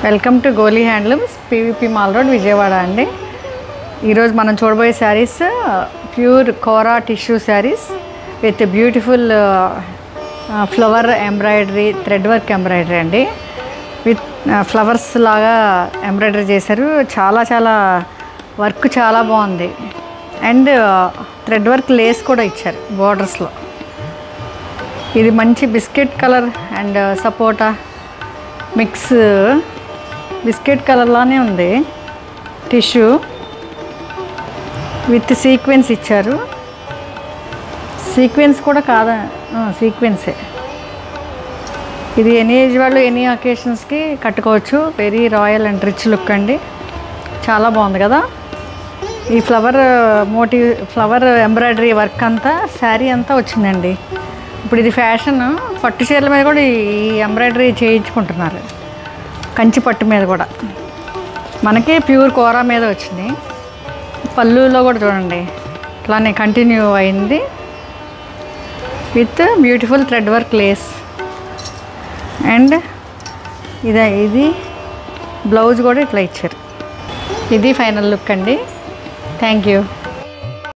Welcome to Goli handlooms PVP mall road Vijayawada అండి. ఈరోజు మనం చూడబోయే saris pure kora tissue saris with beautiful flower embroidery, thread work embroidery అండి. విత్ ఫ్లవర్స్ లాగా ఎంబ్రాయిడరీ చేశారు. చాలా వర్క్ చాలా బాగుంది. అండ్ థ్రెడ్ వర్క్ లేస్ కూడా ఇచ్చారు బోర్డర్స్లో. ఇది మంచి biscuit colour and sapota mix biscuit కలర్లానే ఉంది. టిష్యూ విత్ సీక్వెన్స్ ఇచ్చారు. సీక్వెన్స్ కూడా కాదా, సీక్వెన్సే. ఇది ఎనీ ఏజ్ వాళ్ళు ఎనీ అకేషన్స్కి కట్టుకోవచ్చు. Very royal and rich look అండి. చాలా బాగుంది కదా. ఈ ఫ్లవర్ ఎంబ్రాయిడరీ వర్క్ అంతా శారీ అంతా వచ్చిందండి. ఇప్పుడు ఇది ఫ్యాషన్. పట్టు చీరల మీద కూడా ఈ ఎంబ్రాయిడరీ చేయించుకుంటున్నారు. కంచి పట్టు మీద కూడా మనకి ప్యూర్ కోరా మీద వచ్చింది. పళ్ళులో కూడా చూడండి ఇట్లానే కంటిన్యూ అయింది with beautiful thread work lace. And ఇది బ్లౌజ్ కూడా ఇట్లా ఇచ్చారు. ఇది ఫైనల్ లుక్ అండి. Thank you.